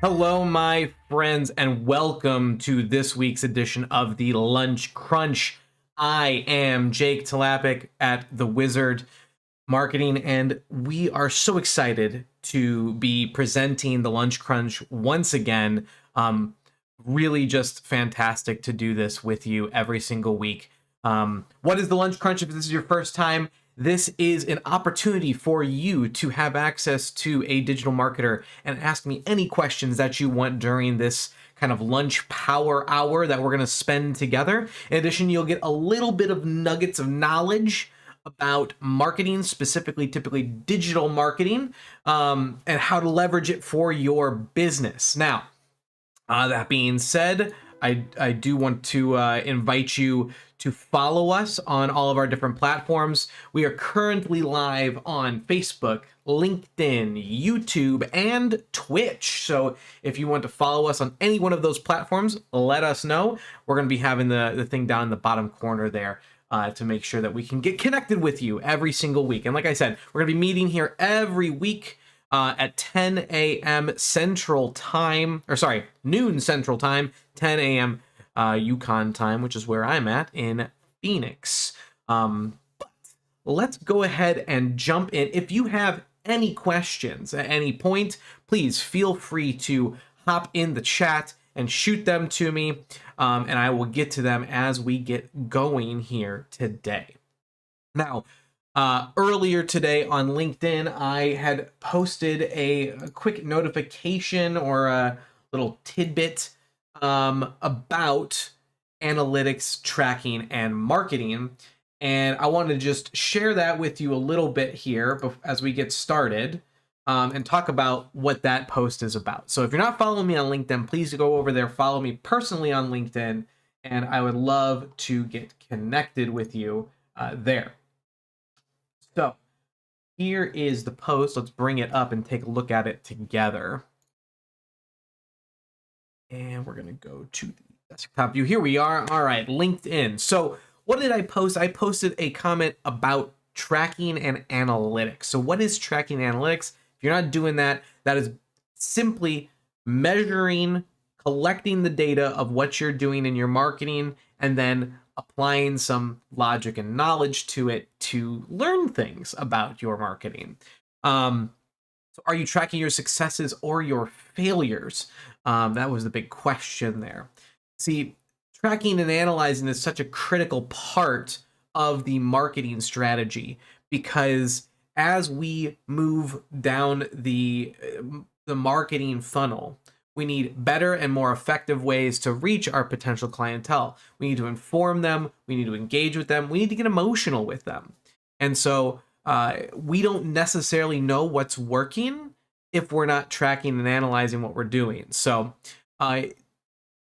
Hello, my friends, and welcome to this week's edition of the Lunch Crunch. I am Jake Talapik at The Wizard Marketing, and we are so excited to be presenting the Lunch Crunch once again. Really just fantastic to do this with you every single week. What is the Lunch Crunch? If this is your first time, this is an opportunity for you to have access to a digital marketer and ask me any questions that you want during this kind of lunch power hour that we're going to spend together. In addition, you'll get a little bit of nuggets of knowledge about marketing, specifically typically digital marketing, and how to leverage it for your business. Now, that being said, I do want to invite you to follow us on all of our different platforms. We are currently live on Facebook, LinkedIn, YouTube, and Twitch. So if you want to follow us on any one of those platforms, let us know. We're going to be having the thing down in the bottom corner there to make sure that we can get connected with you every single week. And like I said, we're going to be meeting here every week at 10 a.m. Central Time, or sorry, noon Central Time, 10 a.m. Yukon time, which is where I'm at in Phoenix. But let's go ahead and jump in. If you have any questions at any point, please feel free to hop in the chat and shoot them to me, and I will get to them as we get going here today. Now, earlier today on LinkedIn, I had posted a quick notification or a little tidbit about analytics, tracking, and marketing. And I wanted to just share that with you a little bit here as we get started and talk about what that post is about. So if you're not following me on LinkedIn, please go over there, follow me personally on LinkedIn, and I would love to get connected with you there. So here is the post. Let's bring it up and take a look at it together. And we're going to go to the desktop view. Here we are. All right, LinkedIn. So what did I post? I posted a comment about tracking and analytics. So what is tracking analytics? If you're not doing that, that is simply measuring, collecting the data of what you're doing in your marketing, and then applying some logic and knowledge to it to learn things about your marketing. So are you tracking your successes or your failures? That was the big question there. See, tracking and analyzing is such a critical part of the marketing strategy, because as we move down the marketing funnel, we need better and more effective ways to reach our potential clientele. We need to inform them. We need to engage with them. We need to get emotional with them. And so we don't necessarily know what's working if we're not tracking and analyzing what we're doing. So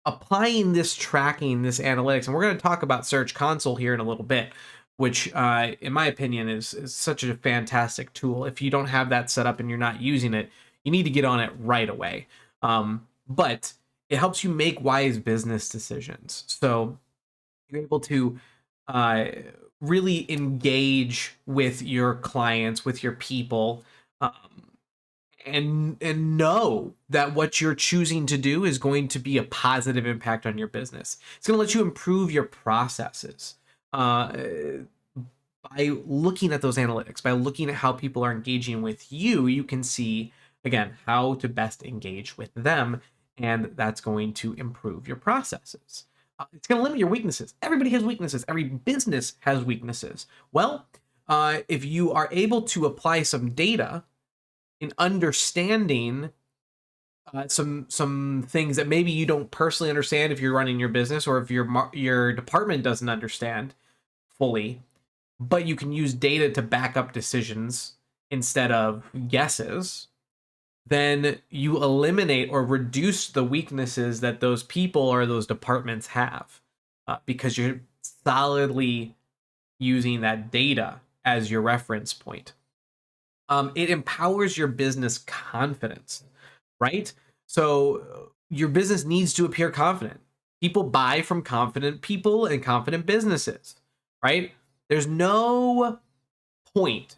applying this tracking, this analytics, and we're going to talk about Search Console here in a little bit, which in my opinion is such a fantastic tool. If you don't have that set up and you're not using it, you need to get on it right away. But it helps you make wise business decisions. So you're able to really engage with your clients, with your people, and know that what you're choosing to do is going to be a positive impact on your business. It's going to let you improve your processes by looking at those analytics, by looking at how people are engaging with you. You can see, again, how to best engage with them, and that's going to improve your processes. It's going to limit your weaknesses. Everybody has weaknesses. Every business has weaknesses. Well, if you are able to apply some data in understanding some things that maybe you don't personally understand if you're running your business, or if your department doesn't understand fully, but you can use data to back up decisions instead of guesses, then you eliminate or reduce the weaknesses that those people or those departments have, because you're solidly using that data as your reference point. It empowers your business confidence, right? So your business needs to appear confident. People buy from confident people and confident businesses, right? There's no point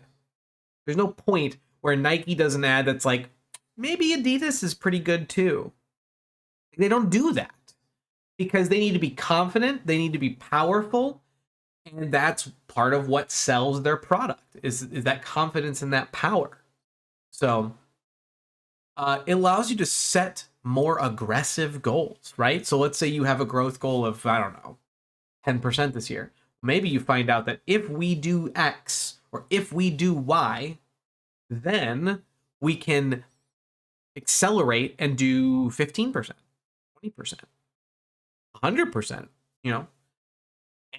where Nike does an ad that's like, maybe Adidas is pretty good too. They don't do that because they need to be confident, they need to be powerful, and that's part of what sells their product is that confidence and that power. So it allows you to set more aggressive goals, right? So let's say you have a growth goal of, I don't know, 10% this year. Maybe you find out that if we do X or if we do Y, then we can accelerate and do 15%, 20%, 100%, and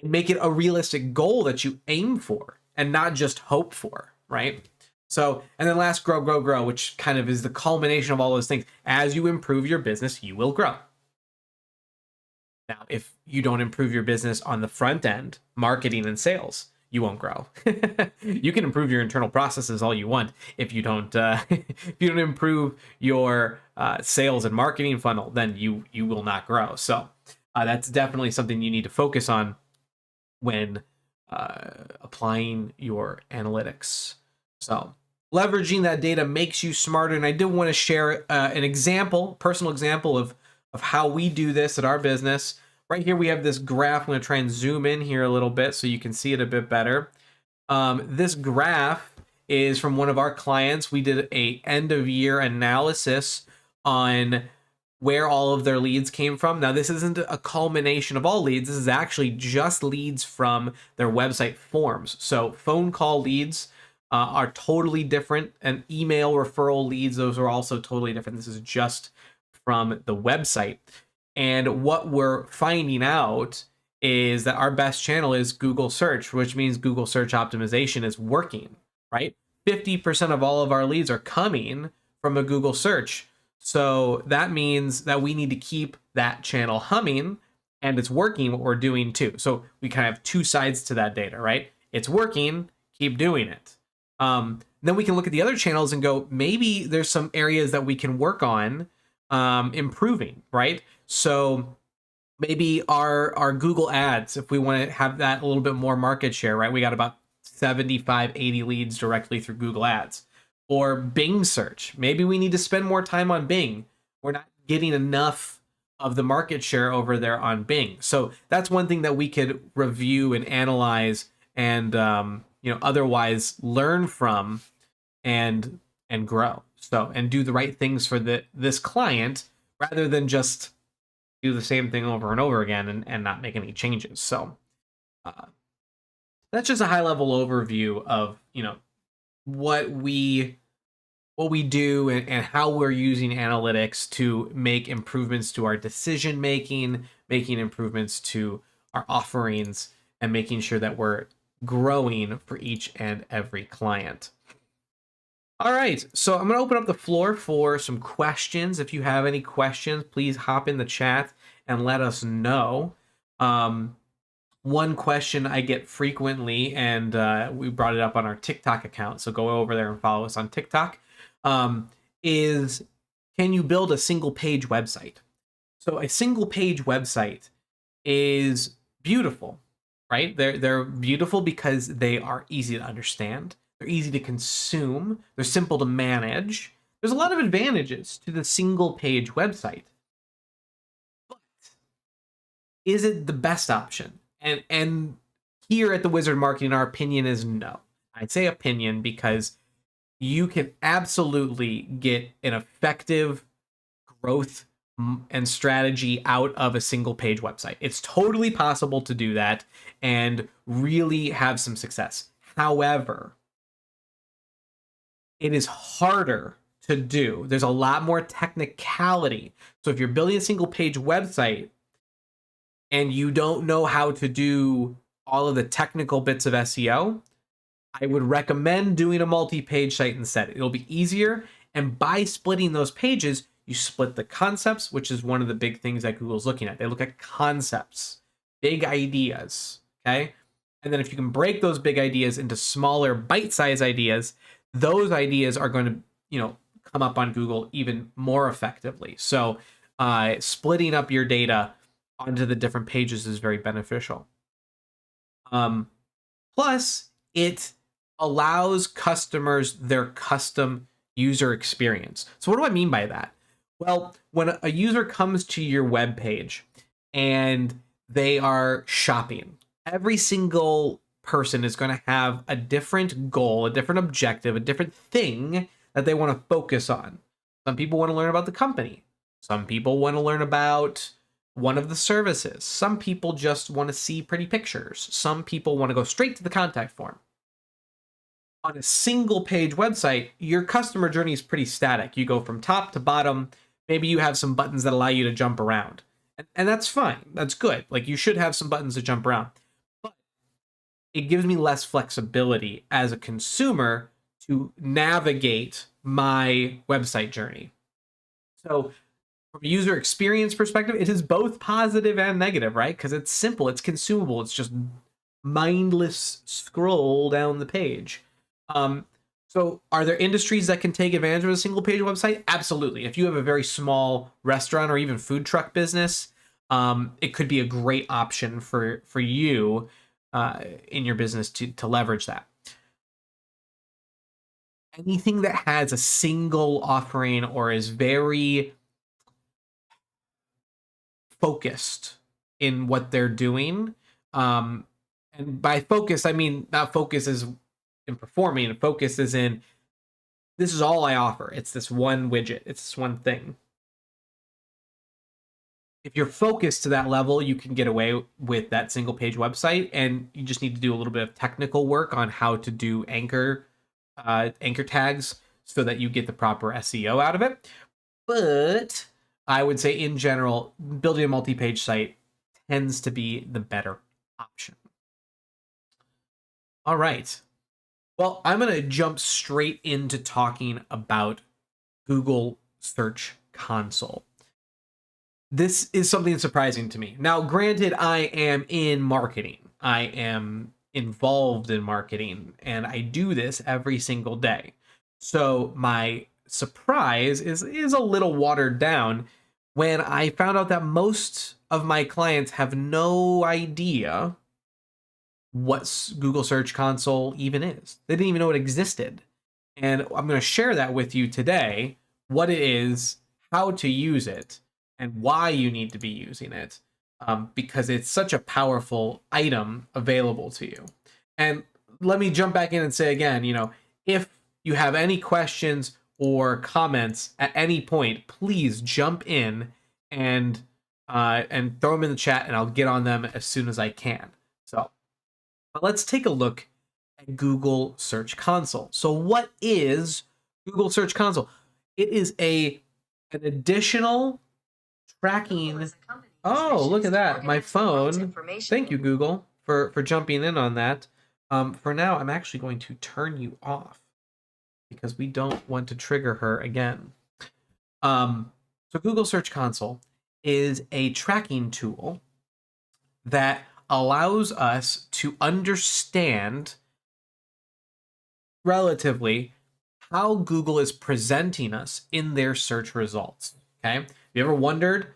make it a realistic goal that you aim for and not just hope for, right? So, and then last, grow, grow, grow, which kind of is the culmination of all those things. As you improve your business, you will grow. Now, if you don't improve your business on the front end, marketing and sales, you won't grow. You can improve your internal processes all you want. If you don't, if you don't improve your sales and marketing funnel, then you will not grow. So that's definitely something you need to focus on when applying your analytics. So leveraging that data makes you smarter. And I did want to share an example, personal example of how we do this at our business. Right here, we have this graph. I'm going to try and zoom in here a little bit so you can see it a bit better. This graph is from one of our clients. We did a end of year analysis on where all of their leads came from. Now, this isn't a culmination of all leads. This is actually just leads from their website forms. So phone call leads are totally different, and email referral leads, those are also totally different. This is just from the website. And what we're finding out is that our best channel is Google search, which means Google search optimization is working, right? 50% of all of our leads are coming from a Google search. So that means that we need to keep that channel humming, and it's working what we're doing too. So we kind of have two sides to that data, right? It's working, keep doing it. Then we can look at the other channels and go, maybe there's some areas that we can work on improving, right? So maybe our Google ads, if we want to have that a little bit more market share, right? We got about 75, 80 leads directly through Google ads. Or Bing search. Maybe we need to spend more time on Bing. We're not getting enough of the market share over there on Bing. So that's one thing that we could review and analyze and otherwise learn from and grow. So, and do the right things for this client rather than just do the same thing over and over again and not make any changes. So that's just a high level overview of, what we do and how we're using analytics to make improvements to our decision making improvements to our offerings, and making sure that we're growing for each and every client. All right, so I'm going to open up the floor for some questions. If you have any questions, please hop in the chat and let us know. One question I get frequently, and we brought it up on our TikTok account, so go over there and follow us on TikTok, is can you build a single page website? So a single page website is beautiful, right? They're beautiful because they are easy to understand. They're easy to consume. They're simple to manage. There's a lot of advantages to the single page website. But is it the best option? And here at the Wizard Marketing, our opinion is no. I'd say opinion because you can absolutely get an effective growth and strategy out of a single page website. It's totally possible to do that and really have some success. However, it is harder to do. There's a lot more technicality. So if you're building a single page website and you don't know how to do all of the technical bits of SEO, I would recommend doing a multi-page site instead. It'll be easier. And by splitting those pages, you split the concepts, which is one of the big things that Google's looking at. They look at concepts, big ideas, okay? And then if you can break those big ideas into smaller bite-sized ideas, those ideas are going to, come up on Google even more effectively. So splitting up your data onto the different pages is very beneficial. Plus, it allows customers their custom user experience. So what do I mean by that? Well, when a user comes to your web page and they are shopping, every single person is going to have a different goal, a different objective, a different thing that they want to focus on. Some people want to learn about the company. Some people want to learn about one of the services. Some people just want to see pretty pictures. Some people want to go straight to the contact form. On a single page website, your customer journey is pretty static. You go from top to bottom. Maybe you have some buttons that allow you to jump around. And that's fine. That's good. Like, you should have some buttons to jump around. But it gives me less flexibility as a consumer to navigate my website journey. So from a user experience perspective, it is both positive and negative, right? Because it's simple, it's consumable, it's just mindless scroll down the page. So are there industries that can take advantage of a single page website? Absolutely. If you have a very small restaurant or even food truck business, it could be a great option for you in your business to leverage that. Anything that has a single offering or is very focused in what they're doing, and by focus, I mean not focus is in performing, focus is in this is all I offer. It's this one widget. It's this one thing. If you're focused to that level, you can get away with that single page website, and you just need to do a little bit of technical work on how to do anchor tags so that you get the proper SEO out of it. But I would say in general, building a multi-page site tends to be the better option. All right. Well, I'm going to jump straight into talking about Google Search Console. This is something that's surprising to me. Now, granted, I am in marketing. I am involved in marketing, and I do this every single day. So my surprise is a little watered down when I found out that most of my clients have no idea what Google Search Console even is. They didn't even know it existed. And I'm going to share that with you today, what it is, how to use it, and why you need to be using it, because it's such a powerful item available to you. And let me jump back in and say again, if you have any questions or comments at any point, please jump in and throw them in the chat, and I'll get on them as soon as I can. So let's take a look at Google Search Console. So what is Google Search Console? It is an additional tracking. Oh, look at that. My phone. Thank you, Google, for jumping in on that. For now, I'm actually going to turn you off because we don't want to trigger her again. So Google Search Console is a tracking tool that allows us to understand relatively how Google is presenting us in their search results. Okay? Have you ever wondered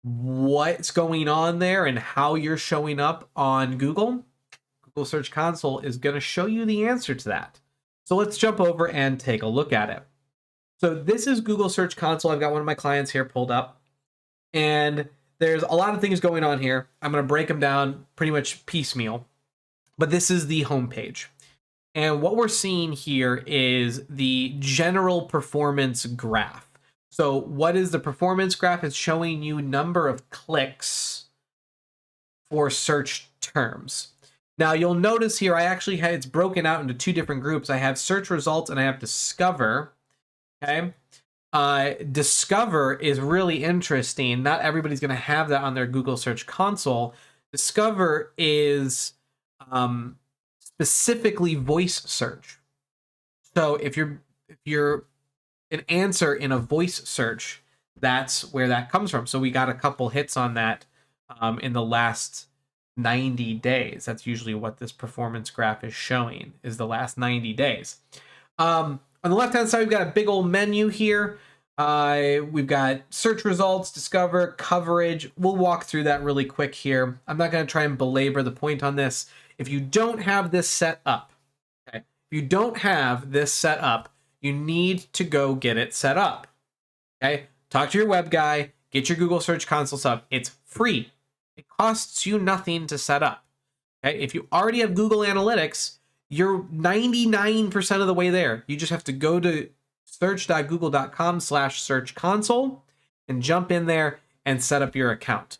what's going on there and how you're showing up on Google? Google Search Console is going to show you the answer to that. So let's jump over and take a look at it. So this is Google Search Console. I've got one of my clients here pulled up, and there's a lot of things going on here. I'm going to break them down pretty much piecemeal, but this is the home page. And what we're seeing here is the general performance graph. So what is the performance graph? It's showing you number of clicks for search terms. Now you'll notice here, I actually had it's broken out into two different groups. I have search results and I have discover. Okay. Discover is really interesting. Not everybody's going to have that on their Google Search Console. Discover is specifically voice search. So if you're an answer in a voice search, that's where that comes from. So we got a couple hits on that in the last 90 days. That's usually what this performance graph is showing, is the last 90 days. On the left-hand side, we've got a big old menu here. We've got search results, discover, coverage. We'll walk through that really quick here. I'm not going to try and belabor the point on this. If you don't have this set up, okay, if you don't have this set up, you need to go get it set up. Okay, talk to your web guy, get your Google Search Console set up. It's free. It costs you nothing to set up. Okay, if you already have Google Analytics, you're 99% of the way there. You just have to go to search.google.com/search console and jump in there and set up your account.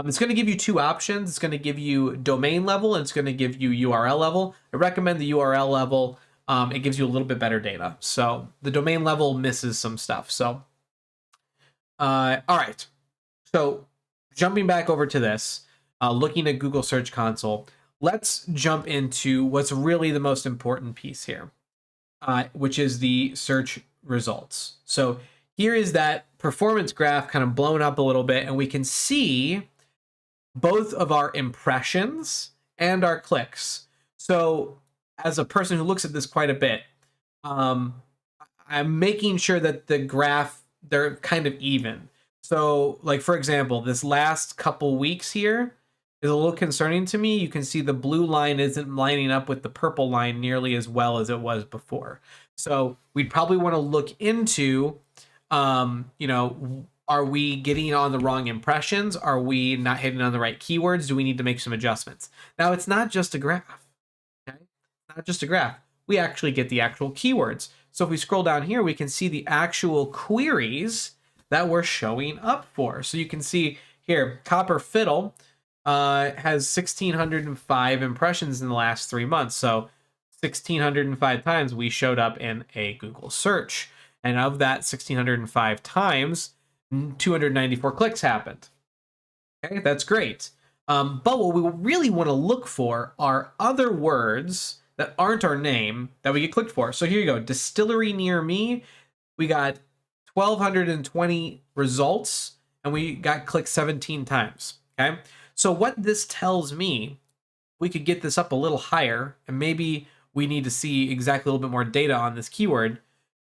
It's going to give you two options. It's going to give you domain level and it's going to give you URL level. I recommend the URL level. It gives you a little bit better data. So the domain level misses some stuff. So, all right. So jumping back over to this, looking at Google Search Console, let's jump into what's really the most important piece here, which is the search results. So here is that performance graph kind of blown up a little bit, and we can see both of our impressions and our clicks. So as a person who looks at this quite a bit, I'm making sure that the graph, they're kind of even. So like, for example, this last couple weeks here is a little concerning to me. You can see the blue line isn't lining up with the purple line nearly as well as it was before. So we'd probably want to look into, are we getting on the wrong impressions? Are we not hitting on the right keywords? Do we need to make some adjustments? Now, it's not just a graph, okay? Not just a graph. We actually get the actual keywords. So if we scroll down here, we can see the actual queries that we're showing up for. So you can see here, Copper Fiddle has 1,605 impressions in the last 3 months. So 1,605 times we showed up in a Google search. And of that 1,605 times, 294 clicks happened. Okay, that's great. But what we really want to look for are other words that aren't our name that we get clicked for. So here you go, distillery near me. We got 1,220 results and we got clicked 17 times. Okay, so what this tells me, we could get this up a little higher, and maybe we need to see exactly a little bit more data on this keyword,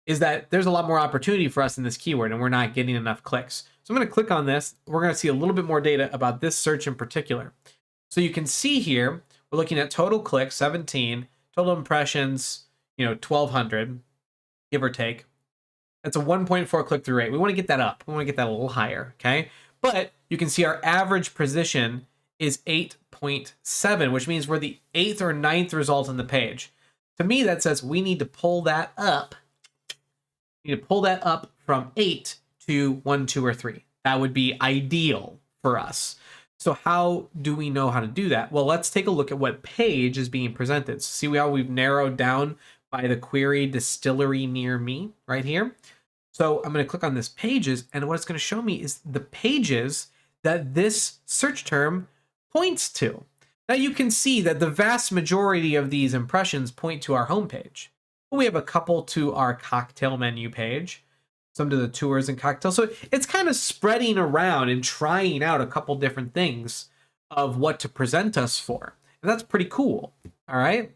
is that there's a lot more opportunity for us in this keyword and we're not getting enough clicks. So I'm going to click on this. We're going to see a little bit more data about this search in particular. So you can see here, we're looking at total clicks, 17, total impressions, 1,200, give or take. That's a 1.4 click-through rate. We want to get that up. We want to get that a little higher, okay? But you can see our average position is 8.7, which means we're the 8th or 9th result on the page. To me, that says we need to pull that up. We need to pull that up from 8 to 1, 2, or 3. That would be ideal for us. So how do we know how to do that? Well, let's take a look at what page is being presented. So see how we've narrowed down by the query distillery near me right here. So I'm going to click on this pages, and what it's going to show me is the pages that this search term points to. Now you can see that the vast majority of these impressions point to our homepage. We have a couple to our cocktail menu page, some to the tours and cocktails. So it's kind of spreading around and trying out a couple different things of what to present us for. And that's pretty cool. All right.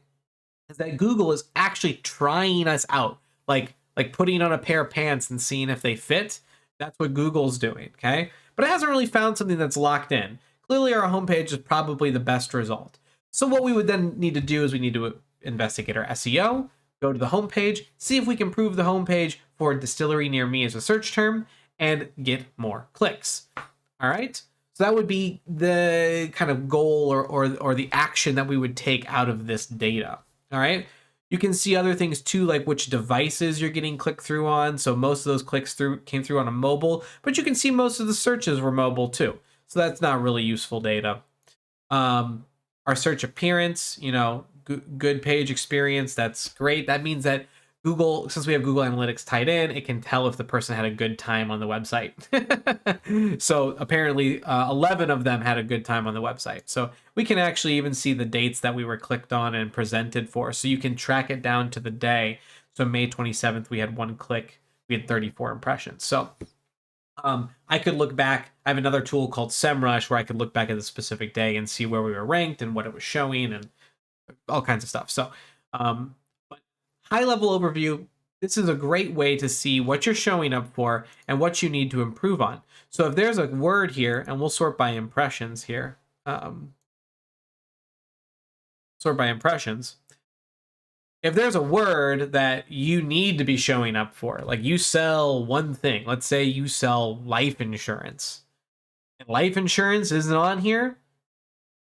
Is that Google is actually trying us out, like putting on a pair of pants and seeing if they fit. That's what Google's doing. Okay. But it hasn't really found something that's locked in. Clearly our homepage is probably the best result. So what we would then need to do is we need to investigate our SEO, go to the homepage, see if we can improve the homepage for distillery near me as a search term, and get more clicks. All right. So that would be the kind of goal or the action that we would take out of this data. All right. You can see other things too, like which devices you're getting clicked through on. So most of those clicks came through on a mobile, but you can see most of the searches were mobile too. So that's not really useful data. Our search appearance, good page experience. That's great. That means that Google, since we have Google Analytics tied in, it can tell if the person had a good time on the website. So apparently 11 of them had a good time on the website. So we can actually even see the dates that we were clicked on and presented for. So you can track it down to the day. So May 27th, we had 1 click. We had 34 impressions. So I could look back. I have another tool called SEMrush where I could look back at the specific day and see where we were ranked and what it was showing and all kinds of stuff. So, but high level overview, this is a great way to see what you're showing up for and what you need to improve on. So if there's a word here, and we'll sort by impressions here, sort by impressions. if there's a word that you need to be showing up for, like you sell one thing, let's say you sell life insurance, and life insurance isn't on here,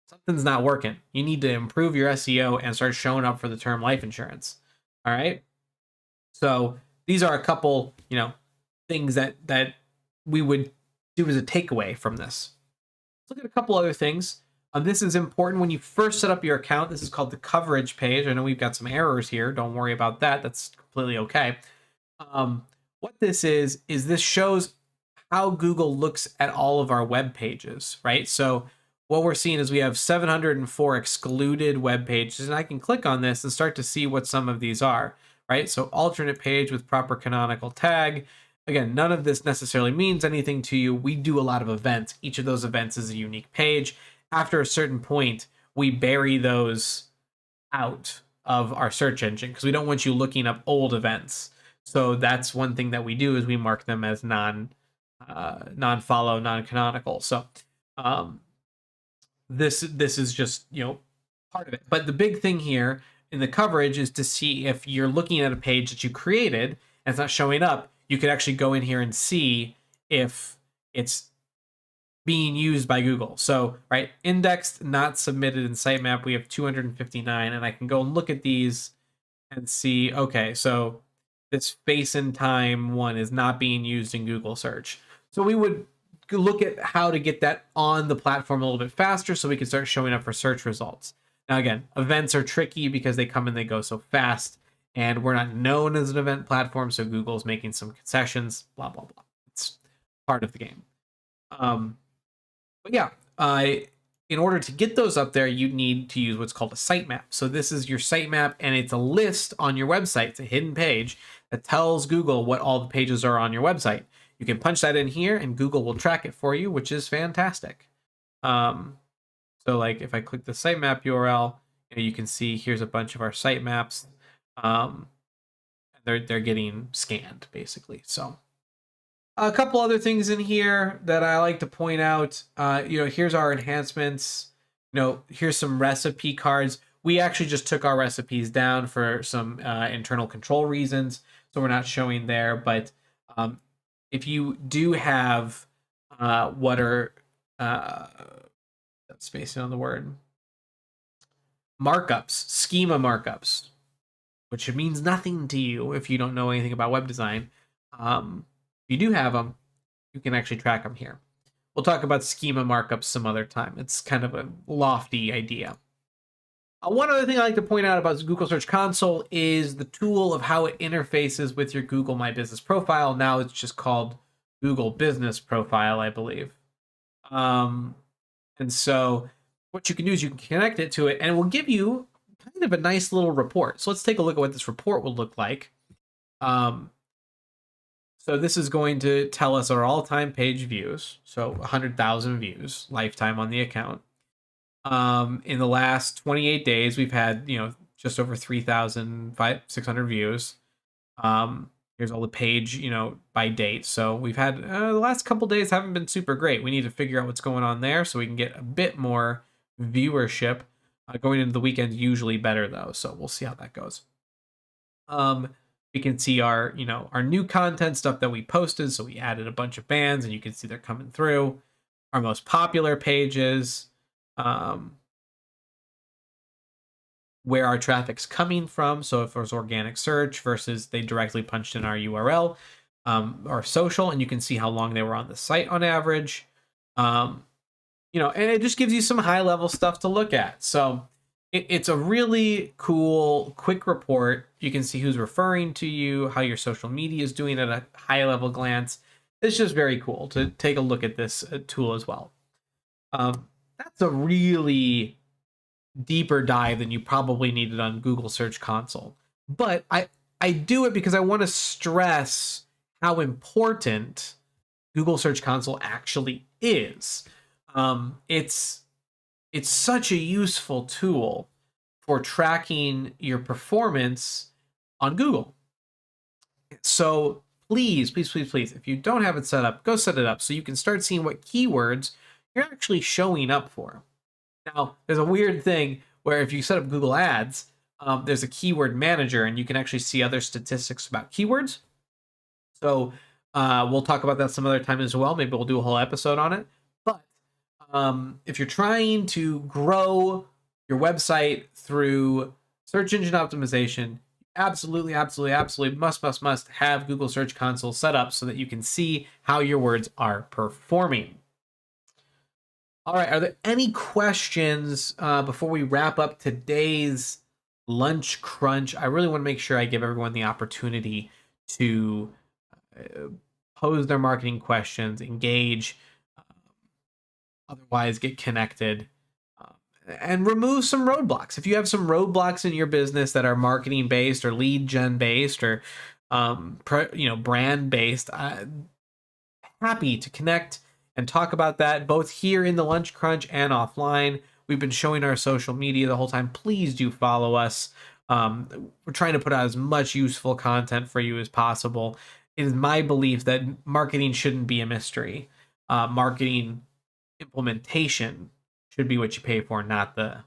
something's not working. You need to improve your SEO and start showing up for the term life insurance. All right. So these are a couple, things that we would do as a takeaway from this. Let's look at a couple other things. This is important when you first set up your account. This is called the coverage page. I know we've got some errors here. Don't worry about that. That's completely okay. What this is this shows how Google looks at all of our web pages, right? So what we're seeing is we have 704 excluded web pages, and I can click on this and start to see what some of these are, right? So alternate page with proper canonical tag. Again, none of this necessarily means anything to you. We do a lot of events. Each of those events is a unique page. After a certain point, we bury those out of our search engine because we don't want you looking up old events. So that's one thing that we do is we mark them as non-follow, non-canonical. So this is just part of it. But the big thing here in the coverage is to see if you're looking at a page that you created and it's not showing up. You could actually go in here and see if it's being used by Google. So, right, indexed, not submitted in sitemap, we have 259, and I can go and look at these and see, okay, so this space and time one is not being used in Google search. So we would look at how to get that on the platform a little bit faster so we can start showing up for search results. Now, again, events are tricky because they come and they go so fast, and we're not known as an event platform, so Google's making some concessions, blah, blah, blah. It's part of the game. But yeah, in order to get those up there, you need to use what's called a sitemap. So this is your sitemap, and it's a list on your website. It's a hidden page that tells Google what all the pages are on your website. You can punch that in here, and Google will track it for you, which is fantastic. So like if I click the sitemap URL, you can see here's a bunch of our sitemaps. They're getting scanned basically. So a couple other things in here that I like to point out. Here's our enhancements. Here's some recipe cards. We actually just took our recipes down for some internal control reasons, so we're not showing there. But if you do have what are spacing on the word markups, schema markups, which means nothing to you if you don't know anything about web design. If you do have them, you can actually track them here. We'll talk about schema markups some other time. It's kind of a lofty idea. One other thing I like to point out about Google Search Console is the tool of how it interfaces with your Google My Business profile. Now it's just called Google Business Profile, I believe. And so what you can do is you can connect it to it, and it will give you kind of a nice little report. So let's take a look at what this report will look like. So this is going to tell us our all-time page views. So 100,000 views lifetime on the account. In the last 28 days, we've had, just over 3,600 views. Here's all the page, by date. So we've had the last couple days haven't been super great. We need to figure out what's going on there so we can get a bit more viewership. Going into the weekend usually better though, so we'll see how that goes. We can see our new content stuff that we posted. So we added a bunch of bands, and you can see they're coming through. Our most popular pages, where our traffic's coming from. So if there's organic search versus they directly punched in our URL, or social, and you can see how long they were on the site on average. And it just gives you some high level stuff to look at. So it's a really cool, quick report. You can see who's referring to you, how your social media is doing at a high level glance. It's just very cool to take a look at this tool as well. That's a really deeper dive than you probably needed on Google Search Console. But I do it because I want to stress how important Google Search Console actually is. It's such a useful tool for tracking your performance on Google. So please, if you don't have it set up, go set it up so you can start seeing what keywords you're actually showing up for. Now, there's a weird thing where if you set up Google Ads, there's a keyword manager, and you can actually see other statistics about keywords. So we'll talk about that some other time as well. Maybe we'll do a whole episode on it. But if you're trying to grow your website through search engine optimization, absolutely must have Google Search Console set up so that you can see how your words are performing. All right, are there any questions before we wrap up today's lunch crunch? I really want to make sure I give everyone the opportunity to pose their marketing questions, engage, otherwise get connected, and remove some roadblocks. If you have some roadblocks in your business that are marketing based or lead gen based or brand based, happy to connect and talk about that both here in the lunch crunch and offline. We've been showing our social media the whole time. Please do follow us. We're trying to put out as much useful content for you as possible. It is my belief that marketing shouldn't be a mystery. Marketing implementation should be what you pay for, not the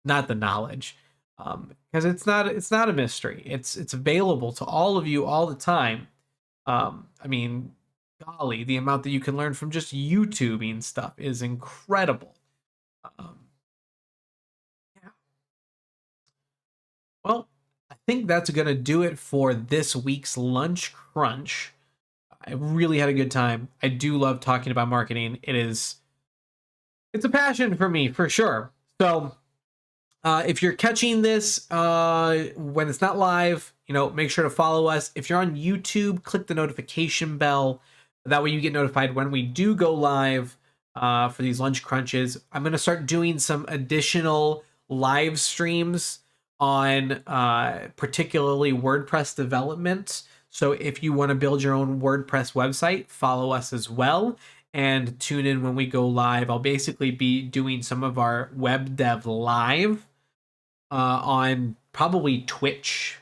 knowledge, because it's not a mystery. It's available to all of you all the time. I mean, golly, the amount that you can learn from just YouTubing stuff is incredible. Yeah. Well, I think that's gonna do it for this week's lunch crunch. I really had a good time. I do love talking about marketing. It's a passion for me, for sure. So if you're catching this when it's not live, make sure to follow us. If you're on YouTube, click the notification bell. That way you get notified when we do go live for these lunch crunches. I'm going to start doing some additional live streams on particularly WordPress development. So if you want to build your own WordPress website, follow us as well. And tune in when we go live. I'll basically be doing some of our web dev live on probably Twitch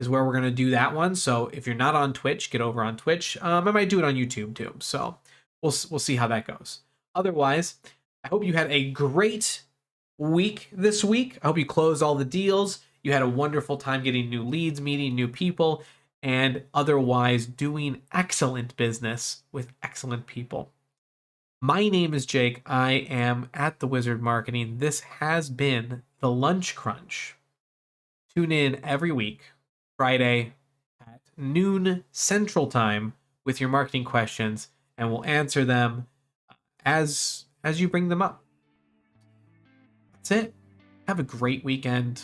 is where we're going to do that one. So if you're not on Twitch, get over on Twitch. I might do it on YouTube too. So we'll see how that goes. Otherwise, I hope you had a great week this week. I hope you closed all the deals. You had a wonderful time getting new leads, meeting new people, and otherwise doing excellent business with excellent people. My name is Jake. I am at The Wizard Marketing. This has been The Lunch Crunch. Tune in every week, Friday at noon Central Time with your marketing questions, and we'll answer them as you bring them up. That's it. Have a great weekend.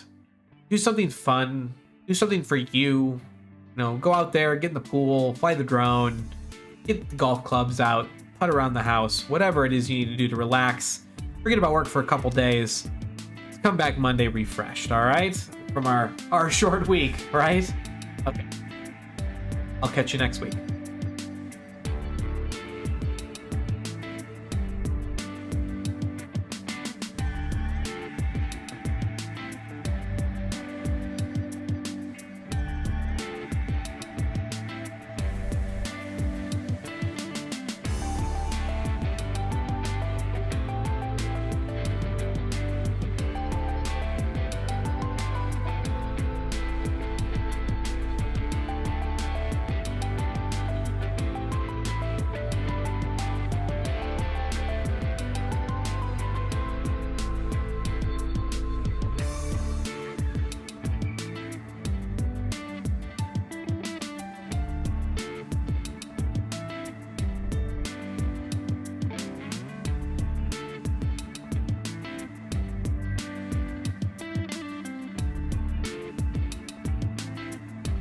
Do something fun. Do something for you. Go out there, get in the pool, fly the drone, get the golf clubs out, putt around the house, whatever it is you need to do to relax. Forget about work for a couple days. Come back Monday refreshed, all right? From our short week, right? Okay. I'll catch you next week.